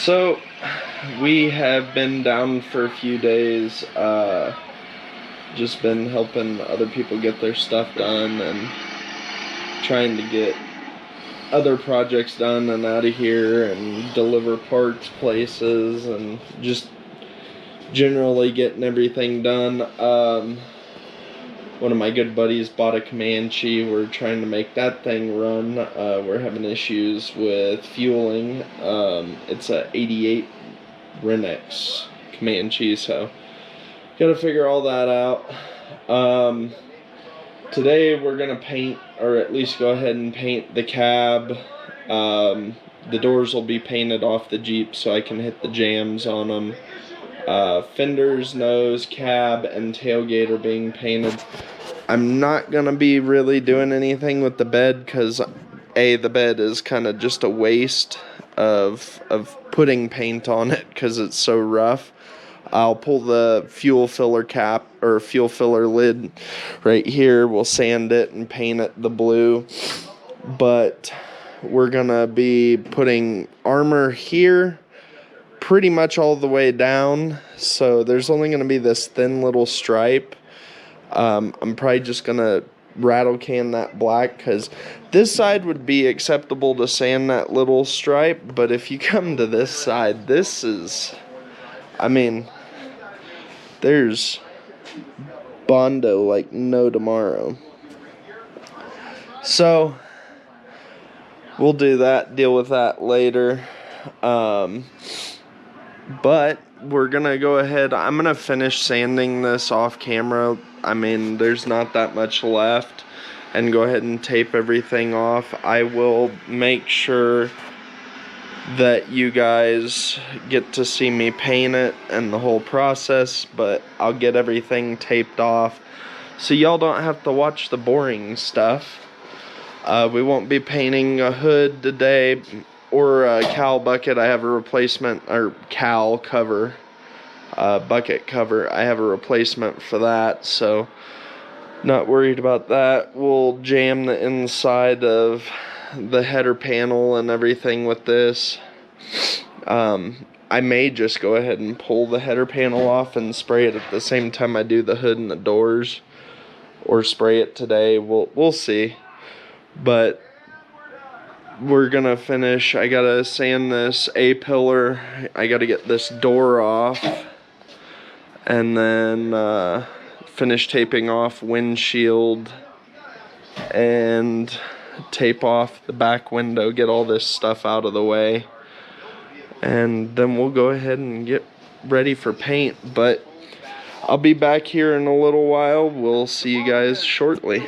So, we have been down for a few days, just been helping other people get their stuff done and trying to get other projects done and out of here and deliver parts places and just generally getting everything done. One of my good buddies bought a Comanche. We're trying to make that thing run. We're having issues with fueling. It's a 88 Renex Comanche, so gotta figure all that out. Today we're gonna paint, or at least go ahead and paint the cab. The doors will be painted off the Jeep so I can hit the jams on them. Fenders, nose, cab, and tailgate are being painted. I'm not gonna be really doing anything with the bed because the bed is kind of just a waste of putting paint on it because it's so rough. I'll pull the fuel filler cap or fuel filler lid right here. We'll sand it and paint it the blue. But we're gonna be putting armor here pretty much all the way down. So there's only gonna be this thin little stripe. I'm probably just gonna rattle can that black because this side would be acceptable to sand that little stripe, but if you come to this side, this is, I mean, there's Bondo like no tomorrow. So we'll do that, deal with that later. But we're gonna go ahead, I'm gonna finish sanding this off camera. I mean, there's not that much left, and go ahead and tape everything off. I will make sure that you guys get to see me paint it and the whole process, but I'll get everything taped off so y'all don't have to watch the boring stuff. We won't be painting a hood today or a cowl bucket. I have a replacement, or cowl cover, bucket cover. I have a replacement for that, so not worried about that. We'll jam the inside of the header panel and everything with this. I may just go ahead and pull the header panel off and spray it at the same time I do the hood and the doors, or spray it today. We'll see. But we're gonna finish. I gotta sand this A-pillar. I gotta get this door off, and then finish taping off windshield and tape off the back window, get all this stuff out of the way, and then we'll go ahead and get ready for paint. But I'll be back here in a little while. We'll see you guys shortly.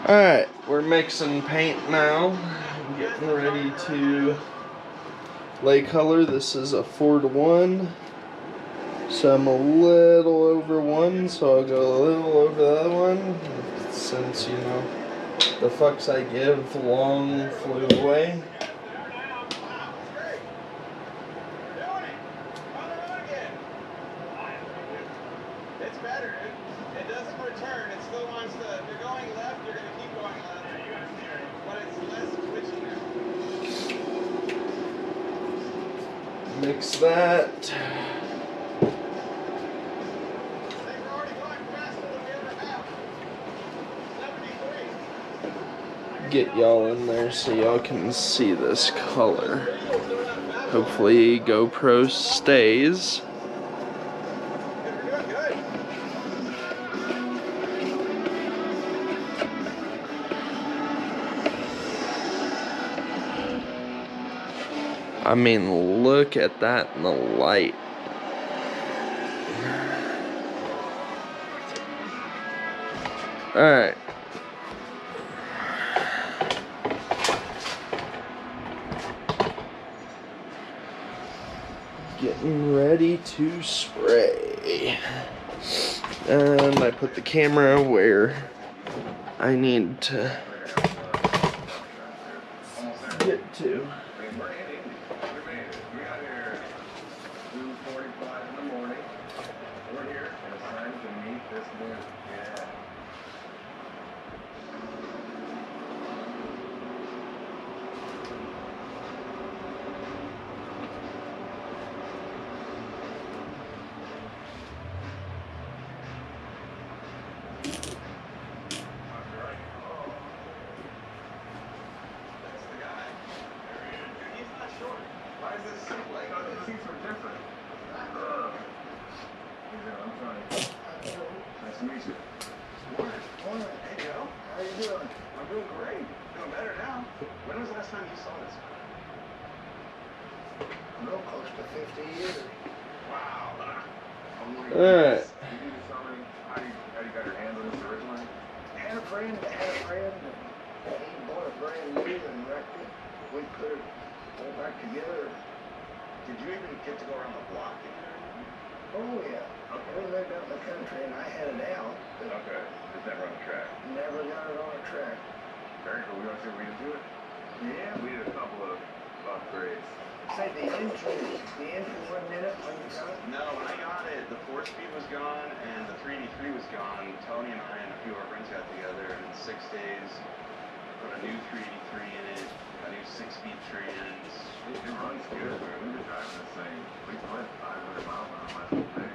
Alright, we're mixing paint now. I'm getting ready to lay color. This is a 4-to-1. So I'm a little over one, so I'll go a little over the other one. Since, you know, the fucks I give long flew away. It's better. It doesn't return. It still wants to. If you're going left, you're going to keep going left. But it's less twitchy now. Mix that. We're already going faster than we ever have. 73. Get y'all in there so y'all can see this color. Hopefully GoPro stays. I mean, look at that in the light. Alright. Getting ready to spray. And I put the camera where I need to get to. When was the last time you saw this? Real close to 50 years. Wow. All right. You do the summary. How you got your hands on this originally? Had a friend that had a friend, and he bought a brand new and wrecked it. We put it all back together. Did you even get to go around the block in it or anything? Oh yeah. Okay. We lived out in the country and I had it out, but Okay. Just never on the track. never got it on a track. Very cool. We want to see what we can do it. Yeah. We did a couple of upgrades. Say the engine wasn't in it when you got it? No, when I got it, the 4-speed was gone and the 383 was gone. Tony and I and a few of our friends got together and in 6 days put a new 383 in it, a new 6-speed trans. It runs good. We've been driving this thing. We put 500 miles on it last day.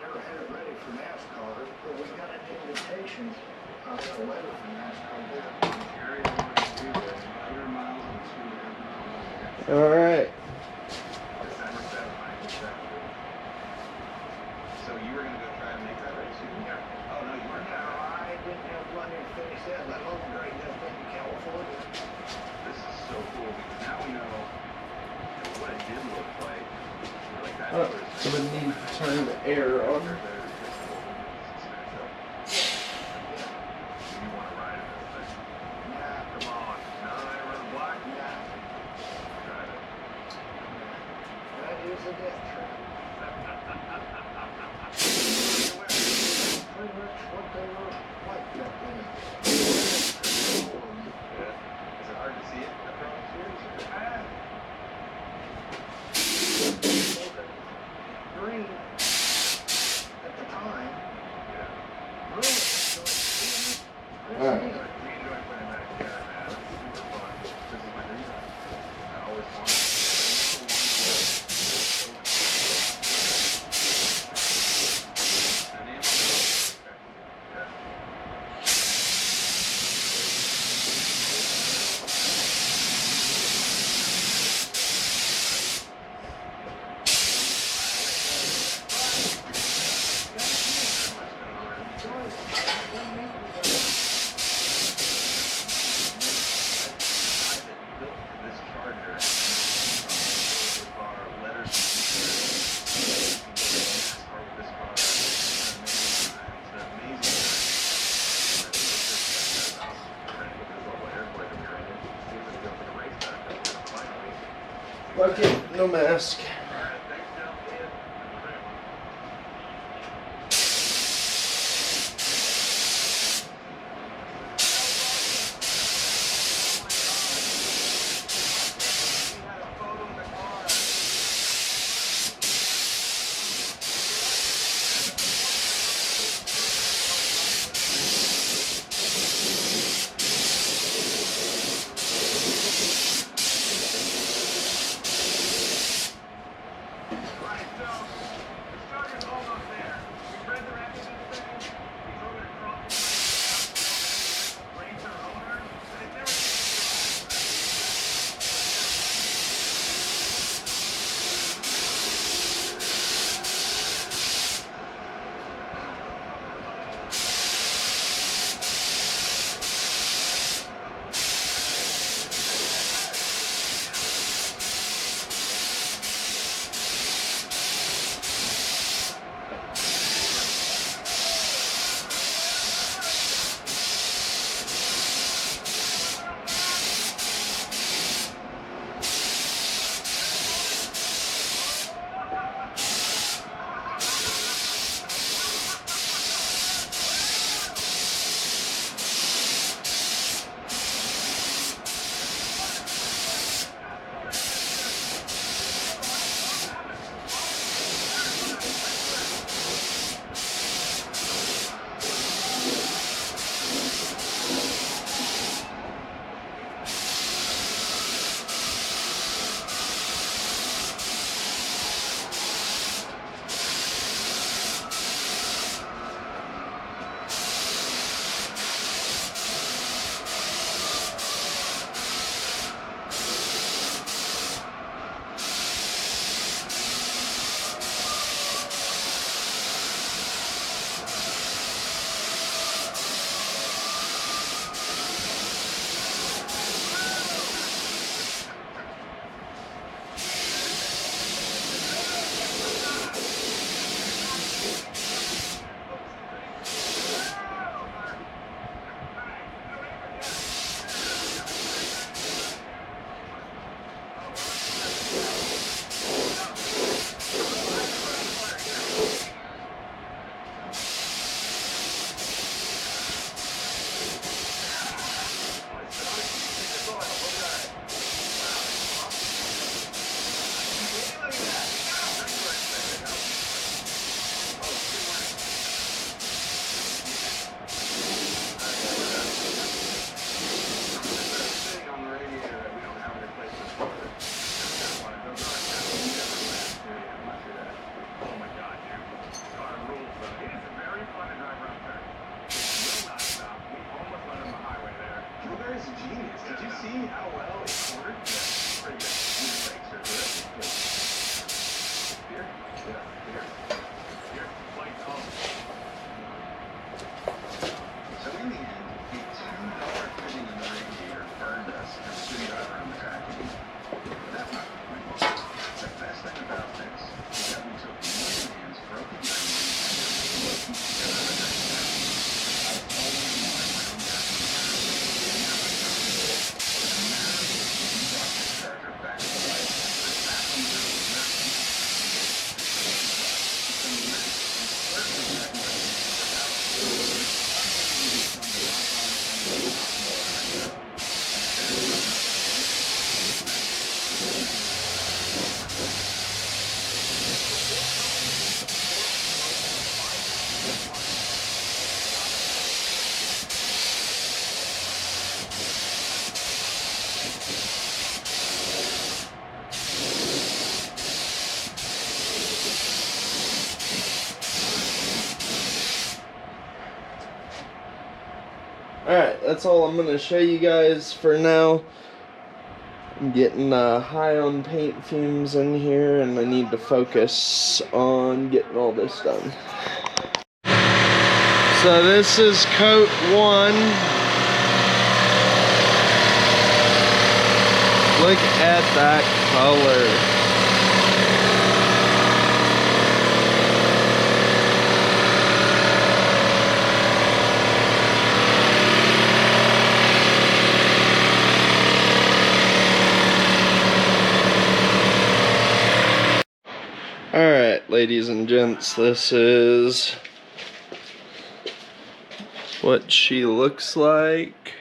Never had it ready for NASCAR, but we got an invitation. I got a letter from NASCAR there. Gary wanted to do this 100 miles and 200 miles. All right. December 7th, 1970. So you were going to go try and make that race? Yeah. Oh, no, you weren't. No, I didn't have money to finish that, let alone drag that thing to California. This is so cool because now we know what it did look like. Like that I'm gonna need to turn the air on. You want to ride in this thing? Nah, Come on. Now that I run black, nah. drive it. That is a death trap. Pretty much what they were like back then. Yeah. Is it hard to see it after all these years? Green at the time. Yeah. Really enjoyed All right. We enjoy putting that together, man. It's super fun. This is my dream. I always wanted The name on the Yeah. this charger with our letters NASCAR with this car it's an amazing Fuck it, no mask. Alright, that's all I'm going to show you guys for now. I'm getting high on paint fumes in here, and I need to focus on getting all this done. So this is coat 1. Look at that color. Alright, ladies and gents, this is what she looks like.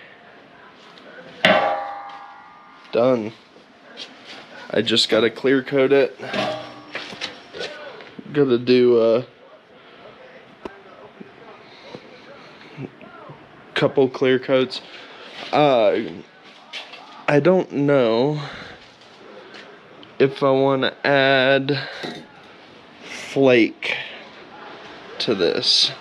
Done. I just gotta clear coat it. Gotta do a couple clear coats. I don't know if I want to add flake to this.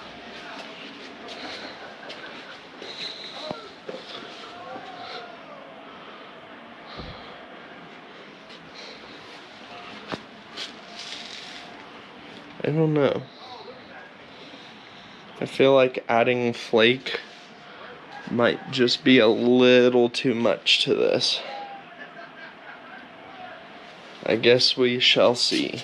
I don't know. I feel like adding flake might just be a little too much to this. I guess we shall see.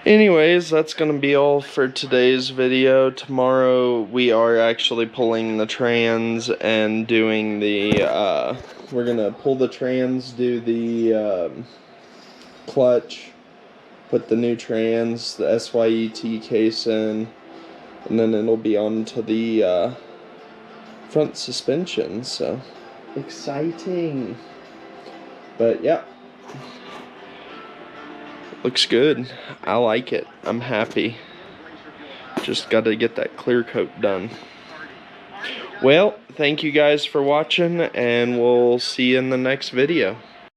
Anyways, that's going to be all for today's video. Tomorrow we are actually pulling the trans and doing the, we're going to pull the trans, do the clutch, put the new trans, the SYET case in, and then it'll be on to the front suspension, so exciting. But yeah, looks good. I like it. I'm happy. Just got to get that clear coat done. Well, thank you guys for watching, and we'll see you in the next video.